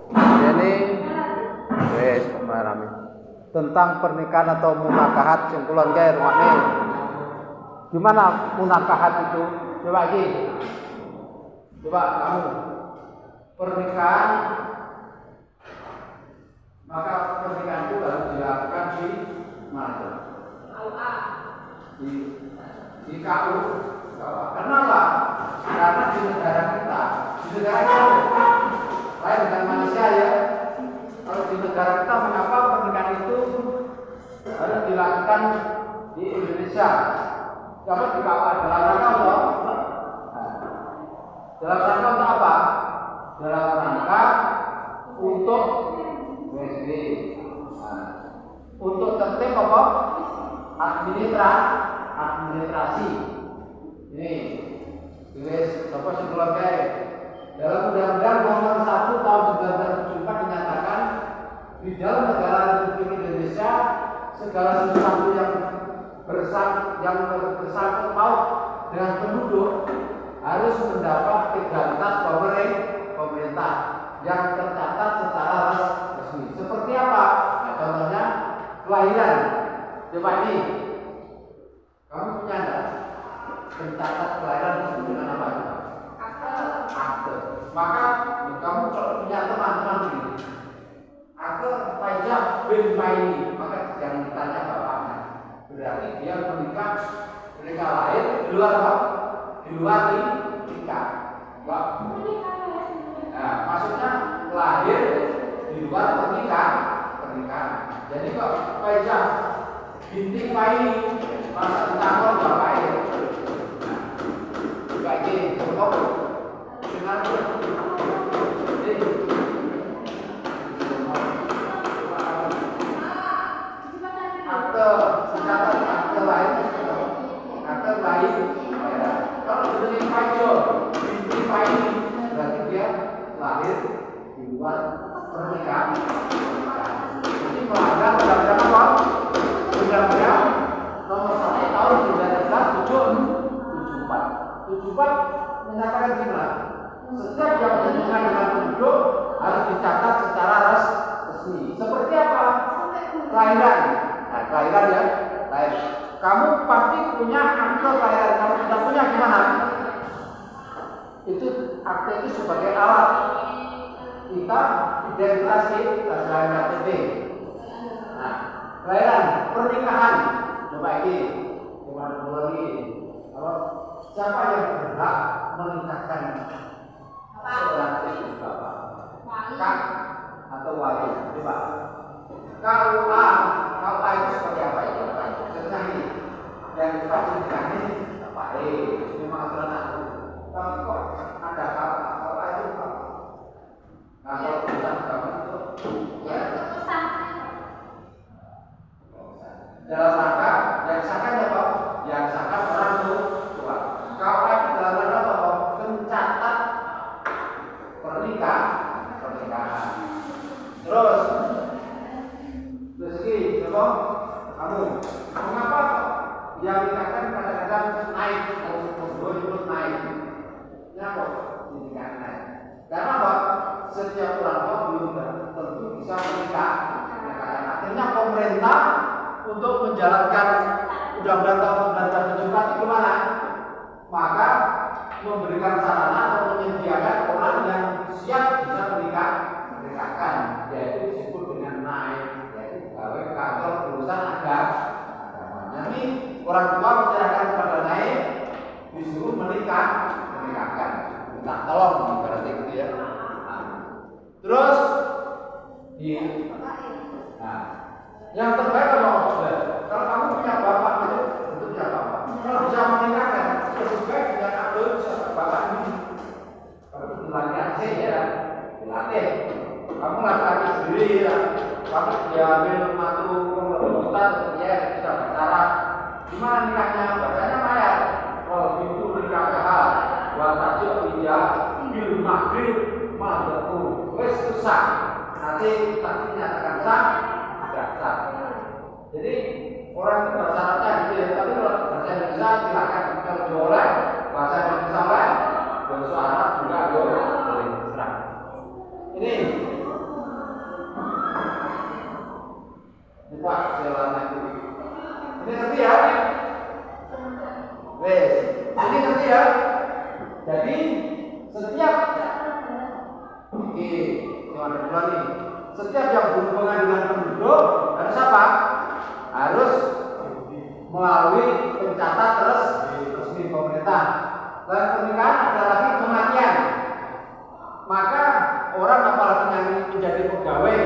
Ini wes pemahaman tentang pernikahan atau munakahat sing kula nggih rungokne. Gimana munakahat itu? Coba iki. Coba kamu pernikahan, maka pernikahan itu harus dilakukan di mana? KUA. Di KU. Kenapa? Karena di negara kita, di negara kita lain dengan Malaysia ya. Kalau di negara kita, mengapa pernikahan itu harus dilakukan di Indonesia? Karena di KUA dalam rangka untuk dalam rangka untuk apa? Dalam rangka untuk WSB, untuk tertib apa? Administrasi. Ini tulis apa sebelum dalam Undang-Undang Nomor 1 Tahun 1974 dinyatakan di dalam negara Republik Indonesia segala sesuatu yang bersangkut paut dengan penduduk harus mendapat legalitas pemerintah yang tercatat secara resmi. Seperti apa? Nah, contohnya kelahiran. Coba ini, kamu punya nggak pencatat kelahiran disebut dengan apa? Akte. Maka kamu kalau punya teman-teman ini, akte Faizah bin Maini, maka jangan ditanya bapaknya. Berarti dia menikah lahir di luar apa? Di luar nikah. Nah, maksudnya lahir di luar pernikahan. Jadi kok Faizah binti Maini masa ditanggung bapaknya. Nah, ini cukup dengan akte lahir. Kalau dengan Fajo binti Maini berarti dia lahir di luar pernikahan. Ini melanggar undang-undang apa? Undang-undang Nomor 1 Tahun 1974 menyatakan gimana? Setiap yang berhubungan dengan penduduk harus dicatat secara resmi. Seperti apa? Kelahiran. Nah, kelahiran ya. Lahir. Kamu pasti punya akte kelahiran. Kamu tidak punya gimana? Itu akte itu sebagai alat kita identifikasi hasil KTP. Nah, kelahiran, pernikahan. Coba ini, coba dulu lagi. Kalau siapa yang berhak menikahkan seorang istri bapak? Kak atau wali? Coba. KUA itu seperti apa itu? Contohnya ini, yang pernikahan ini apa? Memang aturan aku. Tapi kok ada KUA itu apa? Nah, kalau urusan agama itu, ya. Dalam rangka yang sahkan apa? Yang sahkan orang tua. KUA itu dalam rangka apa? Mencatat pernikahan. Terus ini, coba kamu mengapa yang dikatakan kadang-kadang naik atau disebut naik? Kenapa dikatakan naik? Karena apa? Setiap orang tua belum tentu bisa menikah. Akhirnya pemerintah untuk menjalankan Undang-Undang Tahun 1974 itu mana? Maka memberikan sarana atau menyediakan orang yang siap bisa menikahkan, yaitu disebut dengan naik, yaitu pegawai kantor urusan agama. Nanti orang tua menyerahkan kepada naik, disuruh menikahkan, minta tolong berarti gitu ya. Terus yang terbaik kalau kamu punya bapak itu bentuknya bapak. Kalau bisa menikahkan, lebih baik dengan akte bisa bapak ini. Kalau dilatih sih ya, dilatih. Kamu laki-laki sendiri ya, kamu diambil matu kemudian ya bisa bicara. Gimana nikahnya? Bahasanya mayat. Kalau itu nikah watajuk ijah bil maghrib maghrib wes susah. Nanti saksi nyatakan sah, tidak sah. Jadi orang itu bahasa Arabnya gitu ya, tapi kalau bahasa Indonesia silakan kalau boleh bahasa Indonesia lain, bahasa Arab juga boleh. Ini selama itu. Ini ngerti ya? Wes, ini ngerti ya? Jadi setiap ada bulan nih. Setiap yang berhubungan dengan penduduk harus apa? Harus melalui pencatat resmi pemerintah. Dan pernikahan ada lagi kematian. Maka orang apalagi yang menjadi pegawai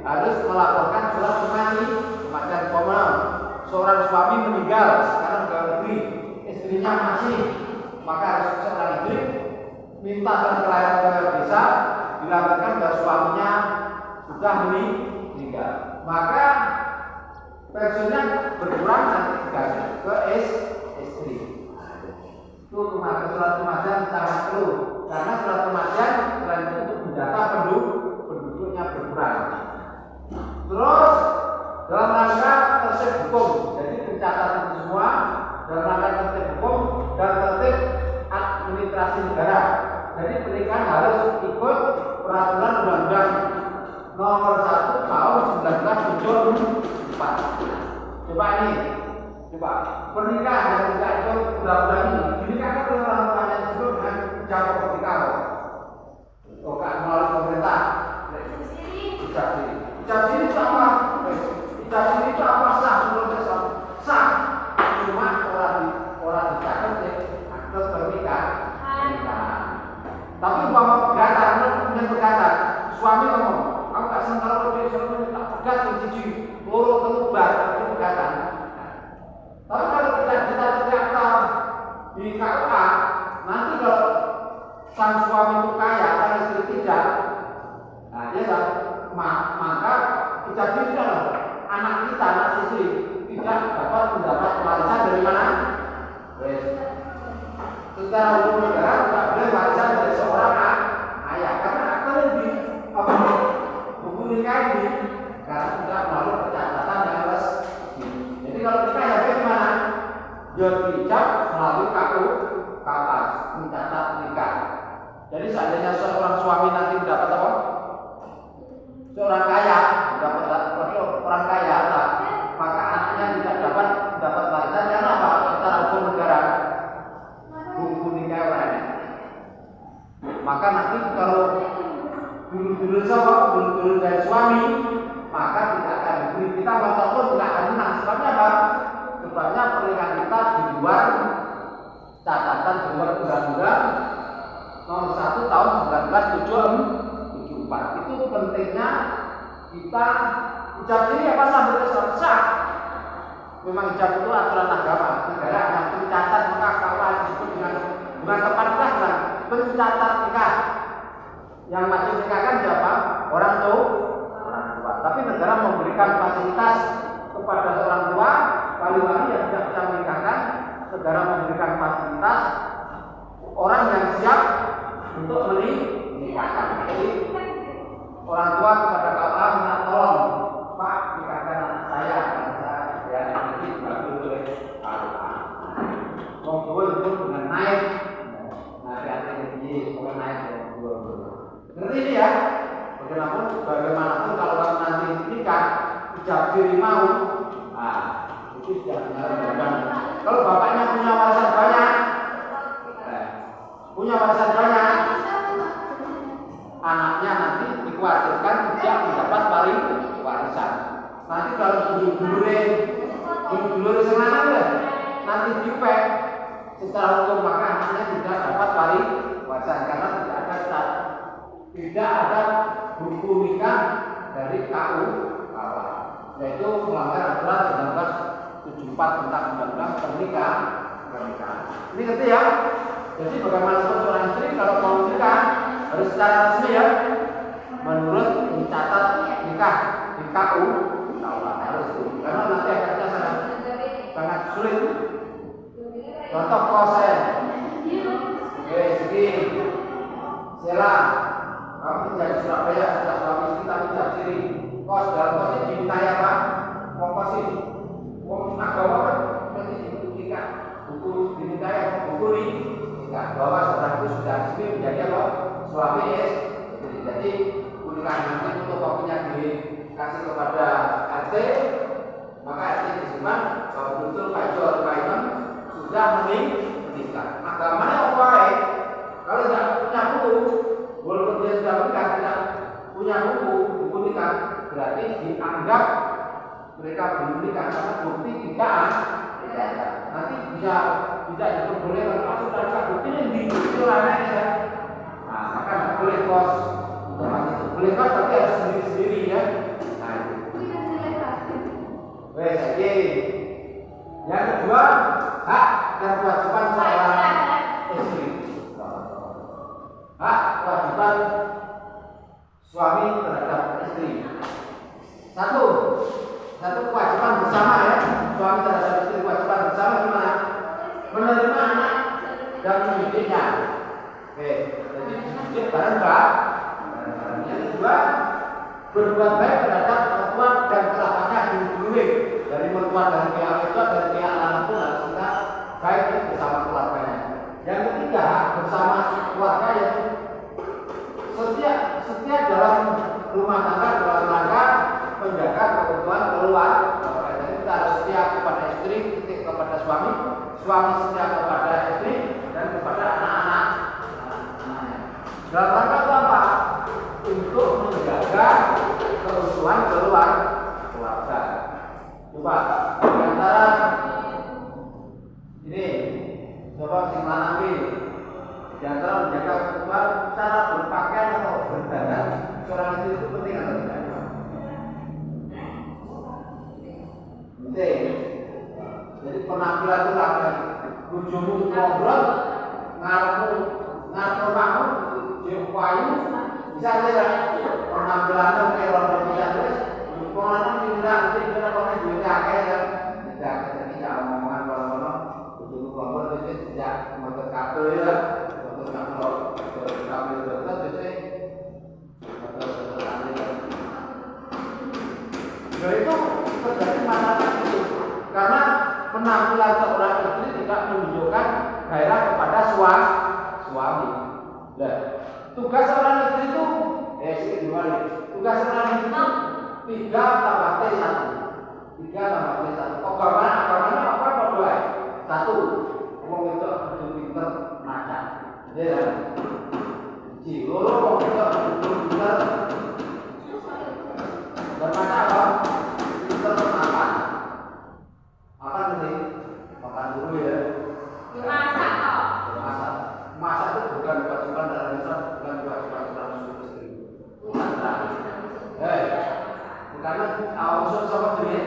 harus melaporkan surat kematian pemohon. Seorang suami meninggal sekarang pegawai negeri, istrinya masih, maka harus seorang istri minta surat kelahiran ke desa dilaporkan bahwa suaminya sudah meninggal. Maka pensiunnya berkurang nanti dikasih ke istri. Itu surat kematian sangat perlu karena surat kematian selain itu untuk mendata penduduknya berkurang. Terus dalam rangka tertib hukum, jadi pencatat itu semua dalam rangka tertib hukum dan tertib administrasi negara. Jadi pernikahan harus ikut peraturan undang-undang nomor 1 tahun 1974. Coba pernikahan yang tidak ikut undang-undang ini dinikahkan oleh orang tuanya tersebut dengan ucapan pernikahan. Bukan melalui pemerintah. Ijab siri itu apa? Ijab siri itu apa? Sah menurut Islam. Sah. Cuma orang dicatat di akte pernikahan. Tapi umpama pegatan, kemudian pegatan, suami ngomong, aku gak senang kalau dia suami tak pegat yang siji, loro telu bar, itu pegatan. Tapi kalau kita akta di KUA, nanti kalau sang suami itu kaya, sang istri tidak, nah dia maka kita tidak anak kita, anak istri tidak dapat mendapat warisan dari mana? Secara hukum negara tidak boleh warisan dari seorang ayah karena akte di buku nikah ini karena tidak melalui pencatatan yang resmi. Jadi kalau nikah ya bagaimana? Dia dijak melalui KUKAS mencatat nikah. Jadi seandainya seorang suami nanti mendapat apa? Seorang kaya orang kaya lah, maka anaknya tidak dapat warisan karena apa? Secara hukum negara buku nikah orangnya. Maka nanti kalau dulu dari suami, maka tidak akan diberi kita walaupun tidak akan menang. Sebabnya apa? Sebabnya pernikahan kita di luar catatan di luar undang-undang nomor 1 tahun 1974. Itu pentingnya kita ijab siri apa sambil sah. Memang ijab itu aturan agama negara yang mencatat nikah kalau disebut dengan bukan tempat nikah, bukan pencatat nikah. Yang wajib nikah kan siapa? Orang tua. Tapi negara memberikan fasilitas kepada orang tua, wali-wali yang tidak bisa menikahkan. Negara memberikan fasilitas orang yang siap untuk menikahkan. Jadi orang tua kepada KUA minta tolong, Pak, nikahkan anak saya. Itu dengan naik, ngerti ini ya? Bagaimanapun kalau kamu nanti nikah, ijab siri mau, itu sudah benar. Kalau bapaknya punya warisan banyak, anaknya nanti dikhawatirkan tidak mendapat warisan. Nanti kalau dulu senang nanti dipek secara hukum maka anaknya tidak dapat warisan karena tidak ada buku nikah dari KUKA, yaitu melanggar aturan 1974 tentang undang-undang pernikahan. Ini ngerti ya? Jadi bagaimanapun seorang istri kalau mau nikah harus secara resmi ya, menurut mencatat nikah di KUKA harus itu. Karena nanti akhirnya sangat sulit. Contoh kosen, segi, Sela, kamu tinggal di Surabaya sudah suami istri tapi ijab siri. Kos dalam kos ini dimintai apa? Kos ini, agama kan berarti nikah, buku dimintai buku ini, nikah bahwa setelah itu sudah resmi menjadi apa? Suami jadi pernikahan nanti untuk kopinya dikasih kepada RT, betul kajor kaitan sudah menikah. Agamanya apa ya? Kalau tidak punya buku, walaupun dia sudah menikah tidak punya buku nikah, berarti dianggap mereka belum menikah karena bukti tidak ada. Nanti bisa diperbolehkan masuk dalam bukti yang dijualannya ya. Nah, maka tidak boleh kos. Boleh kos tapi harus sendiri-sendiri ya. Nah itu. Wes, oke. Yang kedua, hak dan kewajiban seorang istri. Hak kewajiban suami terhadap istri. Satu kewajiban bersama ya, suami terhadap istri kewajiban bersama gimana? Menerima anak dan mendidiknya. Oke, jadi dididik bareng-bareng. Yang kedua, berbuat baik terhadap mertua dan kerabatnya dulu dari mertua dari pihak itu dari pihak anak pun harus kita baik bersama keluarganya. Yang ketiga, bersama keluarga yaitu setia dalam rumah tangga dalam rangka menjaga keutuhan keluarga. Jadi kita harus setia kepada istri, kepada suami setia kepada istri dan kepada anak-anak. Dalam rangka apa? Untuk menjaga keutuhan keluarga. Coba di antara ini, coba simpan di antara menjaga keutuhan cara berpakaian atau berdandan seorang istri itu penting atau tidak? Penting. Jadi penampilan itu lagi bujumu ngobrol ngarepmu kamu jauh bisa tidak penampilannya kayak orang bisa terus pengenalan tidak pernah juga kayak tidak ketika omongan kalau bujumu ngobrol itu tidak motor kabel ya motor kabel itu itu terjadi masalah itu karena penampilan seorang istri tidak menunjukkan gairah kepada suami. Nah, tugas seorang istri itu tugas seorang istri itu 3 tambah T 1. 3 tambah T 1. Agamanya apa berdua? 1. Wong itu kudu pinter maca. Ya. Loro wong itu kudu pinter bermaca apa? Pinter makan. Makan nanti makan dulu ya. Masak kok. Masak itu bukan kewajiban dalam Islam, bukan kewajiban dalam suami istri. Karena awak usul sama duit.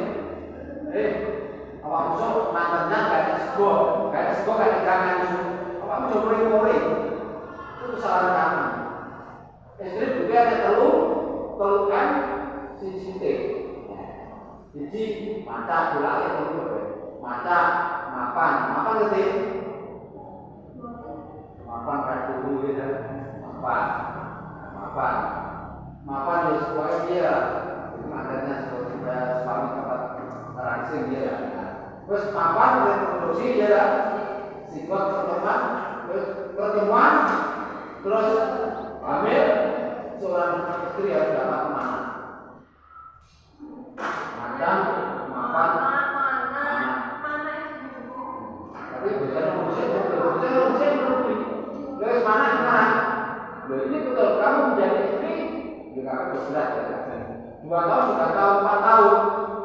Awak usul mantannya kayak sego kayak jangan usul. Awak usul mori-mori. Itu kesalahan kamu. Istri juga ada telukan sisi. Jadi maca bolak maca mapan ngerti? Mapan kayak dulu ya, mapan ya supaya dia adanya sebagai suami tempat terangsing dia. Terus mapan reproduksi dia, sikot pertemuan, terus hamil seorang istri harus dapat mana? Makan, mapan, tapi biasanya manusia terus mana? Ini betul kamu menjadi istri juga akan berberat ya. 2 tahun, 3 tahun, 4 tahun,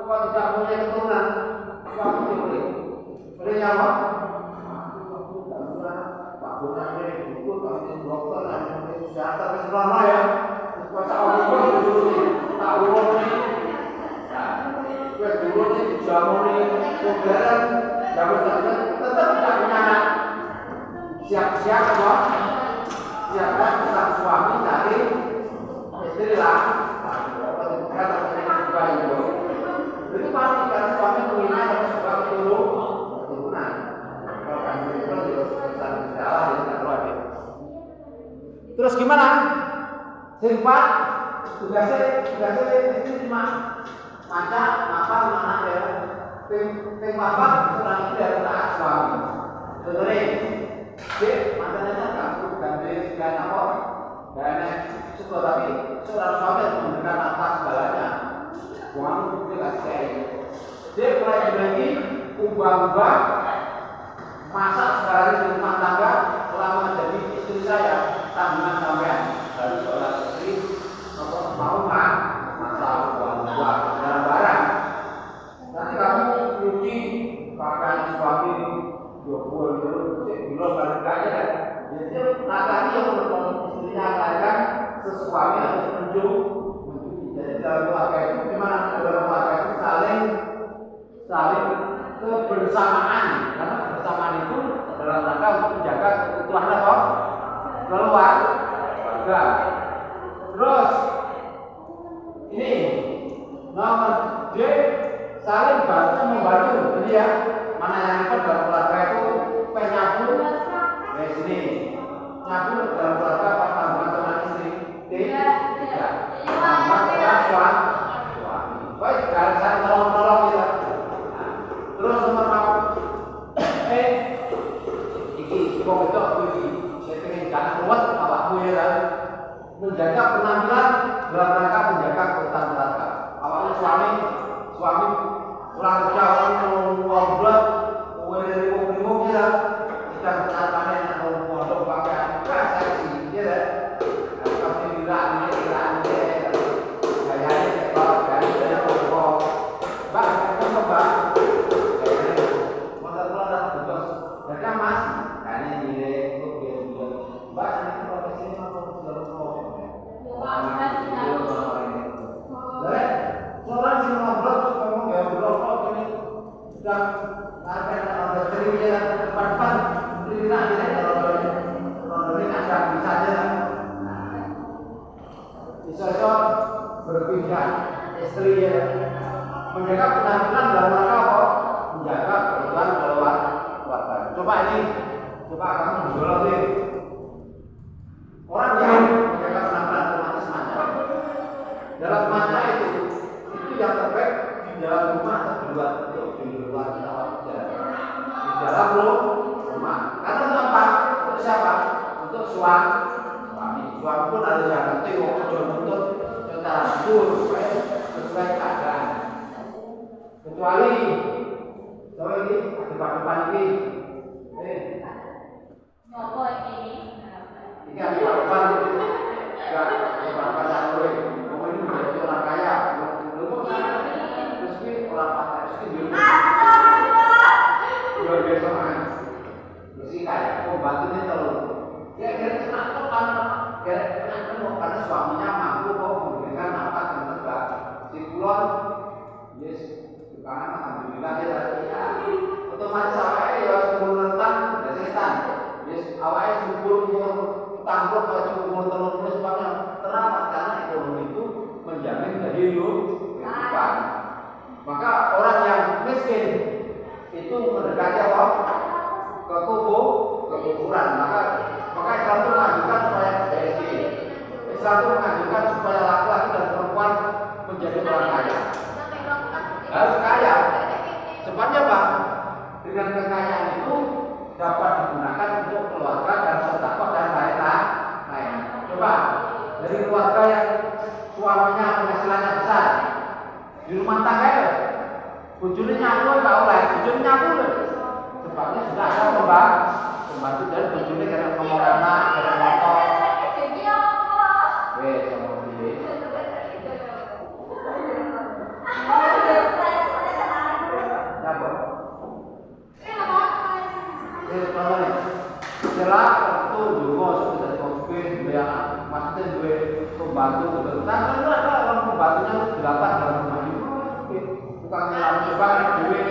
kok tidak punya keturunan, suami boleh apa? Pak Bukan ini buku, tapi dokter, dan kesehatan, keseluruhan ya. Kuasa Allah dulu nih, tak urut nih. Nah, dulu nih dijamu nih, modern, jamu-jamu tetap tidak punya anak. Siap-siap kok, siapkan sang suami dari istri lah. Itu pasti karena suami mengingat dan suka keturunan. Kalau kan itu besar salah ya tidak terlalu. Terus gimana? Simpat tugasnya itu cuma maca makan anak ya. Tim makan seorang itu dari taat suami. Dengerin. Dek, makanannya kamu ganti apa? Dan syukur tapi seorang suami harus memberikan atas segalanya. Suami itu kasih dia mulai lagi ubah berubah-ubah, masak sehari di rumah tangga selama jadi istri saya, tanggungan sampean dari seorang istri mau masak buah-buah barang-barang. Nanti kamu nyuci pakaian suami 20 kilo balik aja. Jadi laki-laki yang istrinya melahirkan sesuami harus mencuci. Jadi dalam keluarga itu gimana? Dalam keluarga itu saling kebersamaan. Karena kebersamaan itu dalam rangka untuk menjaga keutuhan keluarga. Terus ini nomor D, saling bantu membantu. Jadi ya, mana yang ikut dalam keluarga itu penyapu. Di sini nyapu dalam keluarga apa hubungan sama istri? Tidak. Hubungan dengan suami. Baik, kalau saya tolong kita. Terus nomor iki wong itu saya pengen jangan kuat awakmu ya kan. Menjaga penampilan dalam rangka menjaga keutuhan keluarga. Awalnya suami pulang kerja orang ngobrol, ngomong ya. Kita panen atau modal pakaian saya sih, ya. Kami bilang ini kayaknya kalau dari toko, bang, kamu bang, modal tugas, mereka mas, kayaknya nilai untuk dia, bang, ini profesi apa orang sih ngobrol terus ngomong ya ngobrol kok ini sudah ada cerita depan cerita ini kalau ini ada bisa aja bisa berpindah istri ya menjaga penampilan dalam rangka apa menjaga keutuhan keluarga. Coba kamu jual deh orang yang menjaga penampilan otomatis manja. Dalam manja itu yang terbaik di dalam rumah atau di luar di dalam rumah. Karena untuk apa? Untuk siapa? Untuk suami pun harus yang penting untuk secara supaya sesuai keadaan. Kecuali kalau ini depan ini, Nopo ini. Ini yang depan enggak depan saya ini menjadi orang kaya. Terus ini orang pakai ini luar biasa kan. Terus kayak mau bantunya terus. Ya kira-kira karena suaminya mampu kok memberikan nafkah yang tegak. Si kulon, yes, karena alhamdulillah ya. Otomatis awalnya ya sebelum rentang dan setan. Yes, awalnya sebelum tangguh baju umur telur sebabnya terlambat karena ekonomi itu menjamin dari kehidupan. Maka orang yang miskin itu mendekati apa? Kekuburan. Maka Islam itu mengajukan supaya Islam itu mengajukan supaya laki-laki dan perempuan menjadi orang kaya. Harus kaya. Sebabnya apa? Dengan kekayaan itu dapat digunakan untuk keluarga dan sedekah dan lain-lain. Coba dari keluarga yang suaminya penghasilannya besar di rumah tangga ya, bojone nyapu enggak oleh, bojone nyapu lho. Sebabnya sudah ada pembantu dari bojone karena ngomong anak, karena motor. Wes sama dia. Nyapu. Jelas itu juga sudah konspirasi dia maksudnya dua pembantu betul. Nah kalau ada orang pembantunya 8 dalam rumah itu, tukang nyelam coba duit,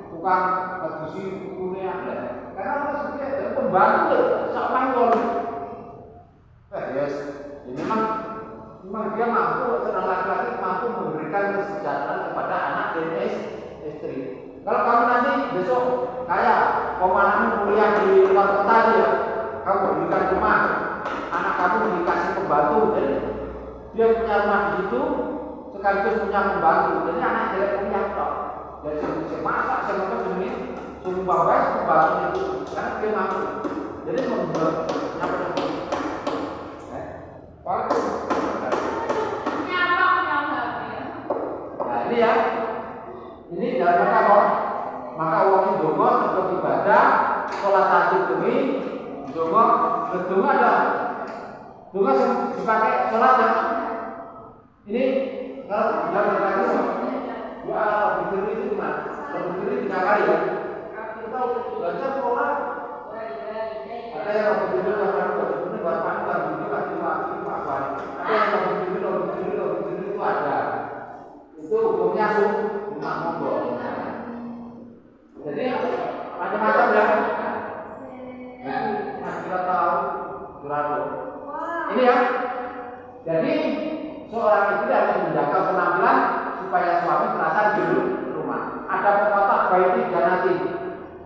tukang bagusi bukunya ada. Karena maksudnya dari pembantu sama yang yes, ini memang dia mampu, seorang laki-laki mampu memberikan kesejahteraan kepada anak dan istri. Kalau kamu nanti besok kayak pemanahmu kuliah di luar kota aja, kamu berikan rumah, anak kamu dikasih pembantu, jadi dia punya rumah di situ, sekaligus punya pembantu, jadi anak dia punya stok. Jadi saya masak, saya makan ini, suruh bawa pembantu itu, karena dia mampu. Jadi membuat apa itu? Nah ini ya, ini dalam apa? Maka uang sekolah tahajud demi donga ada donga dipakai sholat ya. Ini kalau bilang berkali ya lebih itu gimana? Lebih 3 kali ya. Kita belajar Quran. Ada yang lebih dulu ini buat panjang, ini pasti apa? Ada yang lebih dulu itu ada. Itu hukumnya sunnah monggo. Jadi macam-macam ya. Nah, kita tahu berapa. Ini ya. Jadi seorang istri harus menjaga penampilan supaya suami terasa di rumah. Ada pepatah baiti janati.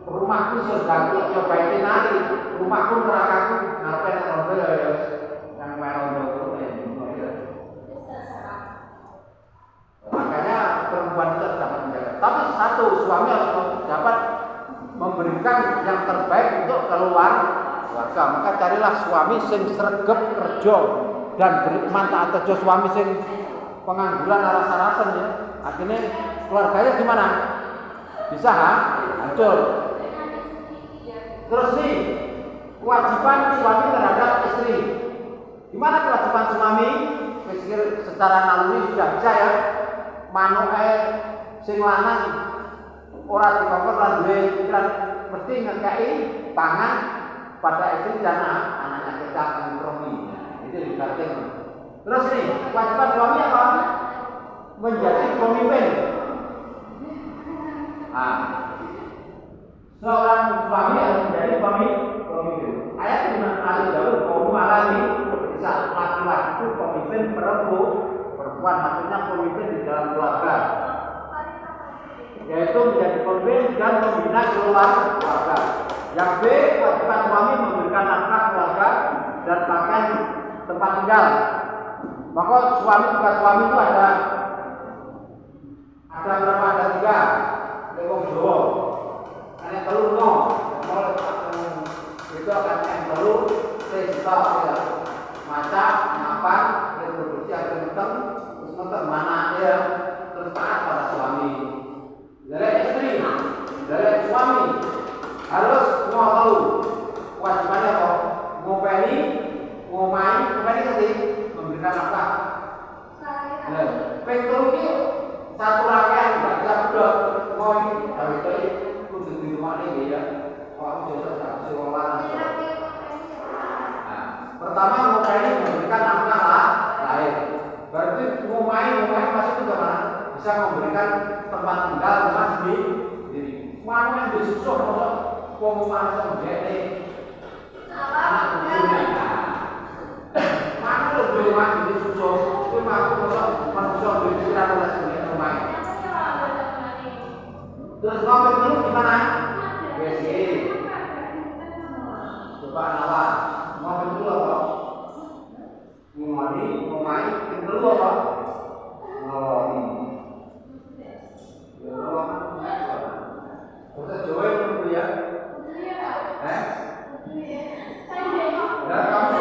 Rumahku surgaku coba baiti nari. Rumahku nerakaku ngapain rombel yang merombel itu. Makanya perempuan itu dapat menjaga. Tapi satu, suami harus dapat memberikan yang terbaik untuk keluarga. Maka carilah suami sing sregep kerja dan beriman taat kerja, suami sing pengangguran aras-arasan ya. Akhirnya keluarganya gimana? Bisa hancur. Terus nih, kewajiban suami terhadap istri. Gimana kewajiban suami? Secara naluri sudah bisa ya. Manuke sing lanang ora dikongkon lan duwe pikiran mesti ngekei pangan pada istri dan anaknya kita kompromi. Itu dikarting. Terus nih, kewajiban suami apa? Menjadi pemimpin. Seorang suami harus menjadi pemimpin. Ayat dengan alih jauh kaum alami bisa laki-laki itu pemimpin perempuan maksudnya pemimpin di dalam keluarga. Yaitu menjadi pemimpin dan membina keluarga. Yang B, kewajiban suami memberikan nafkah keluarga dan pakaian tempat tinggal. Maka suami itu ada berapa? Ada 3. Lewong Jawa. Ada telur no. Itu akan yang telur sesita ya. Masak, mapan, reproduksi akan menteng, terus menteng mana ya, terus taat pada suami. Dari istri, dari suami harus mau tahu kewajibannya apa? Ngopeni tadi memberikan nafkah. Nah, pengeluh satu rangkaian nggak bisa udah mau dari tadi kudu di rumah ini ya. Orang biasa tak sekolah. Nah, pertama ngopeni memberikan nafkah lain. Berarti ngomai masuk ke mana? Bisa memberikan tempat tinggal rumah sendiri. Mana yang disusuh kalau pengumuman menjadi anak cucunya. Mana lo beli rumah disusuh? Itu mampu manusia berpikiran oleh sendiri rumah. Terus ngopi dulu gimana? WC. Coba nawar. Ngopi dulu apa? Ngomai, dulu apa? Ngomong. Bahasa Jawa itu ya? Ya kamu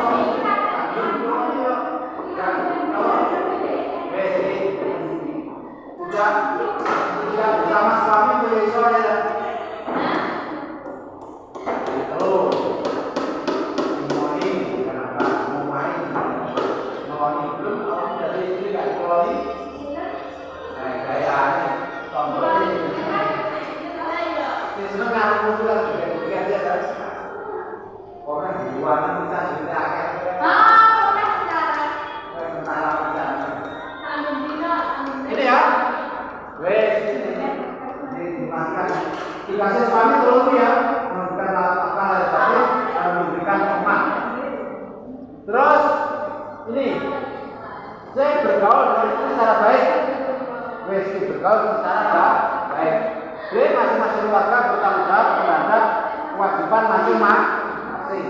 sudah bersama suami boleh soalnya. Dikasih suami terus ya, memberikan apa tapi memberikan emak. Terus ini saya bergaul dengan istri secara baik. Westi bergaul secara baik. Jadi masing-masing keluarga bertanggung jawab terhadap kewajiban masing-masing.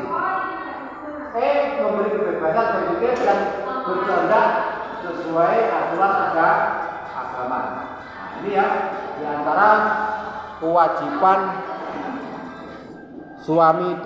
Memberi kebebasan berpikir dan bertindak sesuai aturan agama. Nah, ini ya diantara kewajiban suami dan